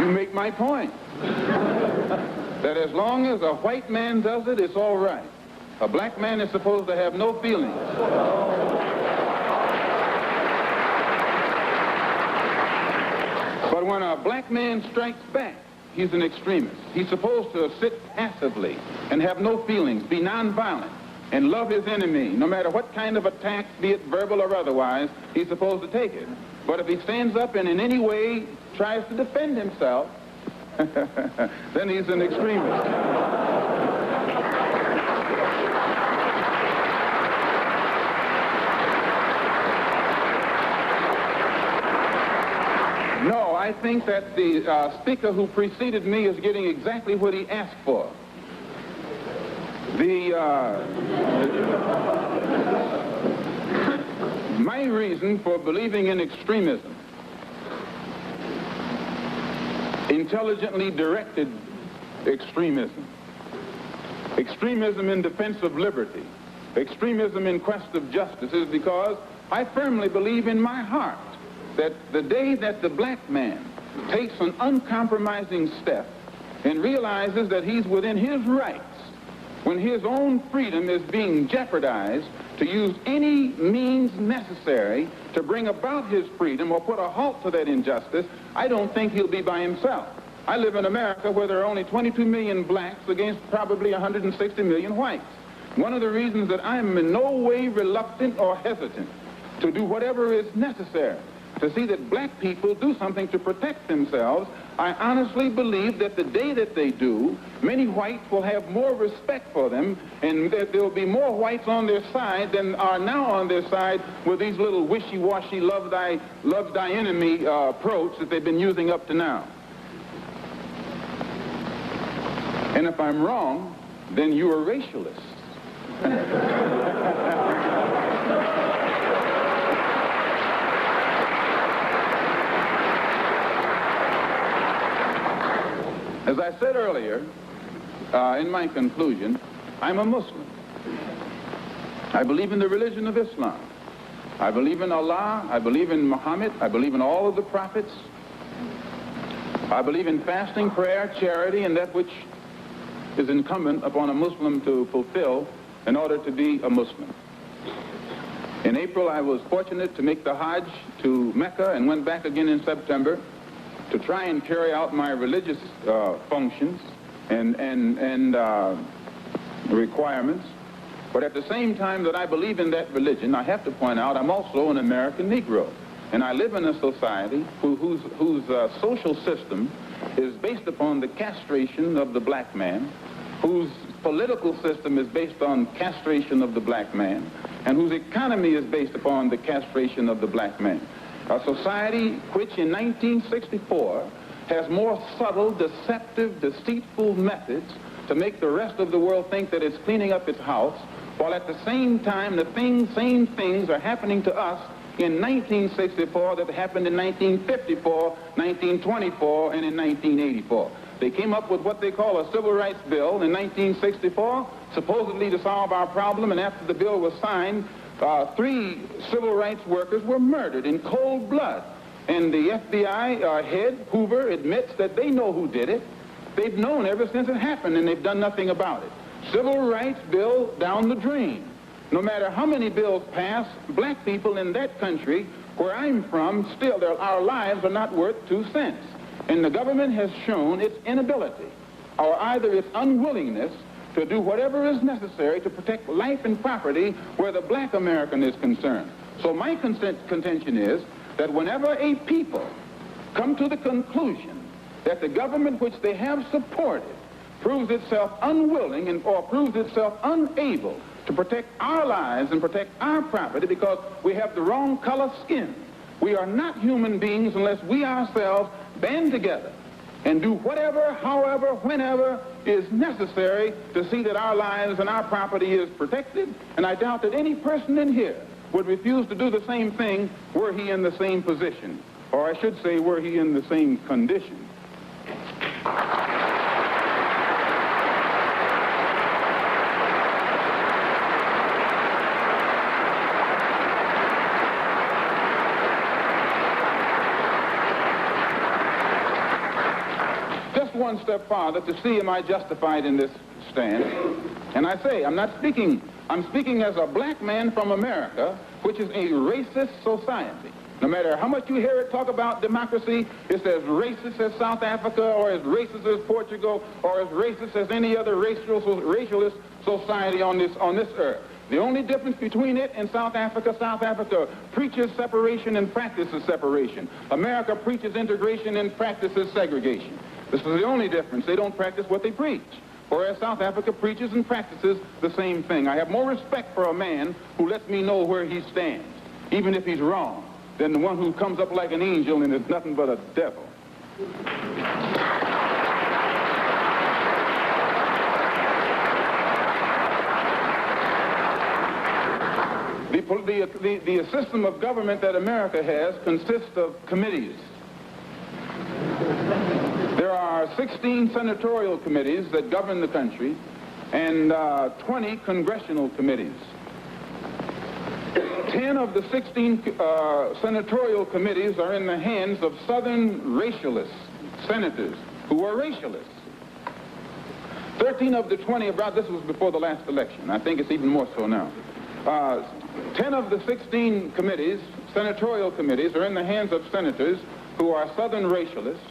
You make my point. That as long as a white man does it, it's all right. A black man is supposed to have no feelings. But when a black man strikes back, he's an extremist. He's supposed to sit passively and have no feelings, be nonviolent, and love his enemy. No matter what kind of attack, be it verbal or otherwise, he's supposed to take it. But if he stands up and in any way tries to defend himself, then he's an extremist. No, I think that the speaker who preceded me is getting exactly what he asked for. My reason for believing in extremism, intelligently directed extremism, extremism in defense of liberty, extremism in quest of justice, is because I firmly believe in my heart that the day that the black man takes an uncompromising step and realizes that he's within his rights, when his own freedom is being jeopardized, to use any means necessary to bring about his freedom or put a halt to that injustice, I don't think he'll be by himself. I live in America where there are only 22 million blacks against probably 160 million whites. One of the reasons that I'm in no way reluctant or hesitant to do whatever is necessary to see that black people do something to protect themselves, I honestly believe that the day that they do, many whites will have more respect for them, and that there will be more whites on their side than are now on their side with these little wishy-washy love thy enemy approach that they've been using up to now. And if I'm wrong, then you are racialists. As I said earlier, in my conclusion, I'm a Muslim. I believe in the religion of Islam. I believe in Allah. I believe in Muhammad. I believe in all of the prophets. I believe in fasting, prayer, charity, and that which is incumbent upon a Muslim to fulfill in order to be a Muslim. In April, I was fortunate to make the Hajj to Mecca and went back again in September to try and carry out my religious functions and requirements. But at the same time that I believe in that religion, I have to point out I'm also an American Negro. And I live in a society whose social system is based upon the castration of the black man, whose political system is based on castration of the black man, and whose economy is based upon the castration of the black man. A society which in 1964 has more subtle, deceptive, deceitful methods to make the rest of the world think that it's cleaning up its house, while at the same time the same things are happening to us in 1964 that happened in 1954, 1924, and in 1984. They came up with what they call a civil rights bill in 1964, supposedly to solve our problem, and after the bill was signed, 3 civil rights workers were murdered in cold blood. And the FBI head, Hoover, admits that they know who did it. They've known ever since it happened, and they've done nothing about it. Civil rights bill down the drain. No matter how many bills pass, black people in that country, where I'm from, still, our lives are not worth 2 cents. And the government has shown its inability, or either its unwillingness, to do whatever is necessary to protect life and property where the black American is concerned. So my contention is that whenever a people come to the conclusion that the government which they have supported proves itself unwilling or proves itself unable to protect our lives and protect our property because we have the wrong color skin, we are not human beings unless we ourselves band together and do whatever, however, whenever is necessary to see that our lives and our property is protected. And I doubt that any person in here would refuse to do the same thing were he in the same position, or I should say were he in the same condition. one step farther to see am I justified in this stand. And I say, I'm speaking as a black man from America, which is a racist society. No matter how much you hear it talk about democracy, it's as racist as South Africa, or as racist as Portugal, or as racist as any other racialist society on this earth. The only difference between it and South Africa preaches separation and practices separation. America preaches integration and practices segregation. This is the only difference. They don't practice what they preach. Whereas South Africa preaches and practices the same thing. I have more respect for a man who lets me know where he stands, even if he's wrong, than the one who comes up like an angel and is nothing but a devil. The system of government that America has consists of committees. There are 16 senatorial committees that govern the country and 20 congressional committees. 10 of the 16 senatorial committees are in the hands of Southern racialist senators who are racialists. 13 of the 20, this was before the last election. I think it's even more so now. 10 of the 16 committees, senatorial committees, are in the hands of senators who are Southern racialists.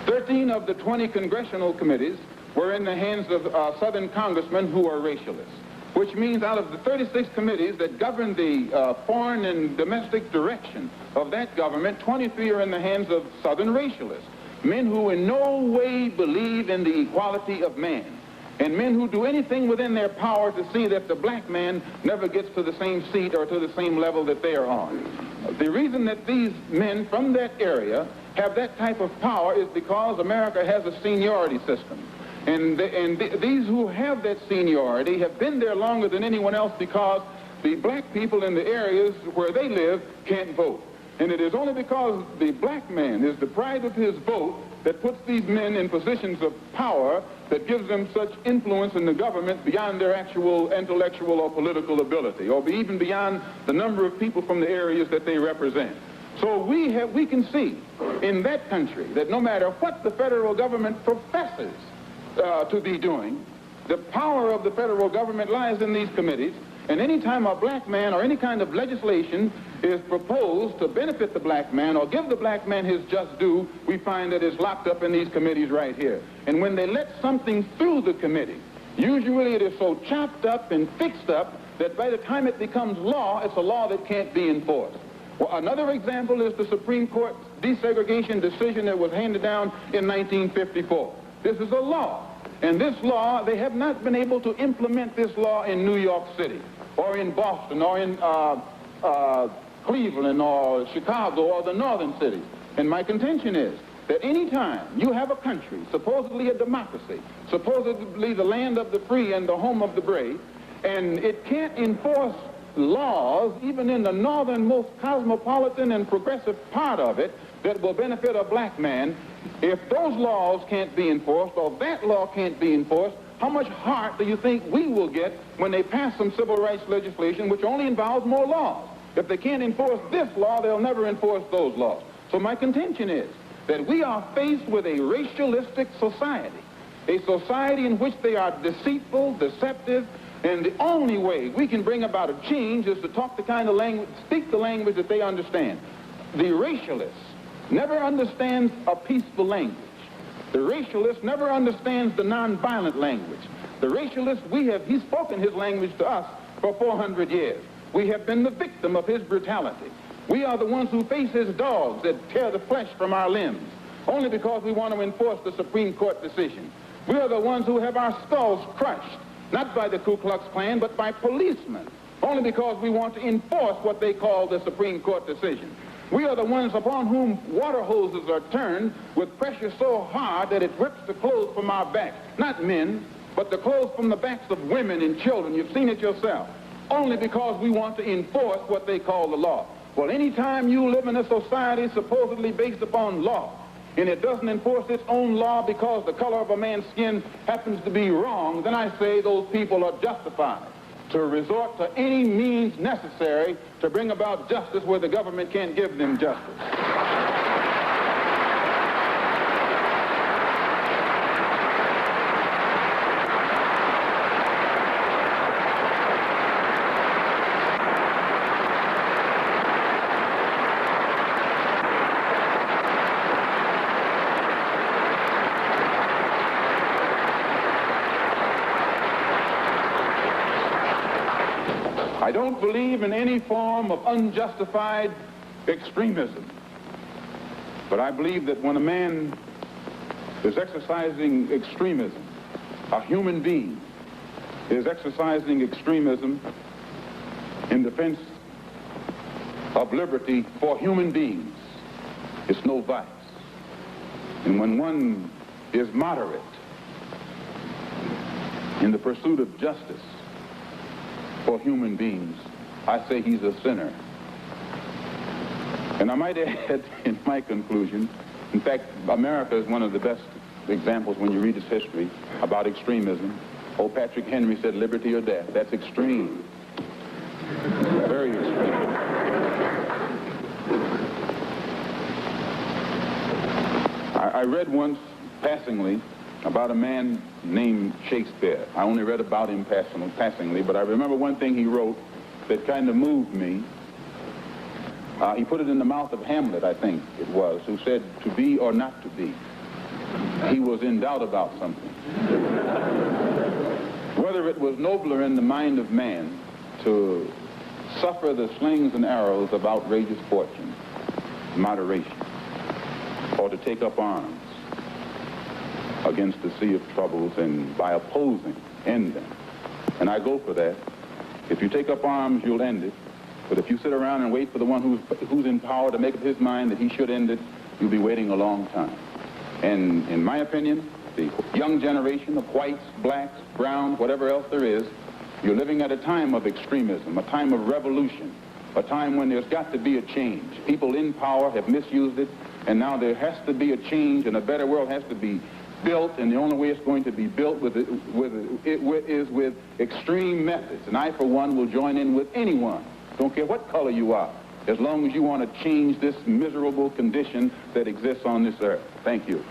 13 of the 20 congressional committees were in the hands of Southern congressmen who are racialists, which means out of the 36 committees that govern the foreign and domestic direction of that government, 23 are in the hands of Southern racialists, men who in no way believe in the equality of man, and men who do anything within their power to see that the black man never gets to the same seat or to the same level that they are on. The reason that these men from that area have that type of power is because America has a seniority system. And these who have that seniority have been there longer than anyone else because the black people in the areas where they live can't vote. And it is only because the black man is deprived of his vote that puts these men in positions of power that gives them such influence in the government beyond their actual intellectual or political ability, or even beyond the number of people from the areas that they represent. So we can see in that country that no matter what the federal government professes to be doing, the power of the federal government lies in these committees, and any time a black man or any kind of legislation is proposed to benefit the black man or give the black man his just due, we find that it's locked up in these committees right here. And when they let something through the committee, usually it is so chopped up and fixed up that by the time it becomes law, it's a law that can't be enforced. Well, another example is the Supreme Court desegregation decision that was handed down in 1954. This is a law. And this law, they have not been able to implement this law in New York City or in Boston or in Cleveland or Chicago or the northern cities. And my contention is that any time you have a country, supposedly a democracy, supposedly the land of the free and the home of the brave, and it can't enforce laws, even in the northernmost cosmopolitan and progressive part of it, that will benefit a black man, if those laws can't be enforced or that law can't be enforced, how much heart do you think we will get when they pass some civil rights legislation which only involves more laws? If they can't enforce this law, they'll never enforce those laws. So my contention is that we are faced with a racialistic society, a society in which they are deceitful, deceptive, and the only way we can bring about a change is to talk the kind of language, speak the language that they understand. The racialist never understands a peaceful language. The racialist never understands the nonviolent language. The racialist, he's spoken his language to us for 400 years. We have been the victim of his brutality. We are the ones who face his dogs that tear the flesh from our limbs, only because we want to enforce the Supreme Court decision. We are the ones who have our skulls crushed, not by the Ku Klux Klan, but by policemen, only because we want to enforce what they call the Supreme Court decision. We are the ones upon whom water hoses are turned with pressure so hard that it rips the clothes from our backs. Not men, but the clothes from the backs of women and children. You've seen it yourself. Only because we want to enforce what they call the law. Well, anytime you live in a society supposedly based upon law, and it doesn't enforce its own law because the color of a man's skin happens to be wrong, then I say those people are justified to resort to any means necessary to bring about justice where the government can't give them justice. don't believe in any form of unjustified extremism. But I believe that when a man is exercising extremism, a human being is exercising extremism in defense of liberty for human beings, it's no vice. And when one is moderate in the pursuit of justice for human beings, I say he's a sinner. And I might add in my conclusion, in fact, America is one of the best examples when you read its history about extremism. Old Patrick Henry said liberty or death. That's extreme. Very extreme. I read once, passingly, about a man named Shakespeare. I only read about him passingly, but I remember one thing he wrote that kind of moved me. He put it in the mouth of Hamlet, I think it was, who said, to be or not to be. He was in doubt about something. Whether it was nobler in the mind of man to suffer the slings and arrows of outrageous fortune, moderation, or to take up arms against the sea of troubles and by opposing, end them. And I go for that. If you take up arms, you'll end it. But if you sit around and wait for the one who's in power to make up his mind that he should end it, you'll be waiting a long time. And in my opinion, the young generation of whites, blacks, browns, whatever else there is, you're living at a time of extremism, a time of revolution, a time when there's got to be a change. People in power have misused it, and now there has to be a change, and a better world has to be built, and the only way it's going to be built is with extreme methods. And I, for one, will join in with anyone. Don't care what color you are, as long as you want to change this miserable condition that exists on this earth. Thank you.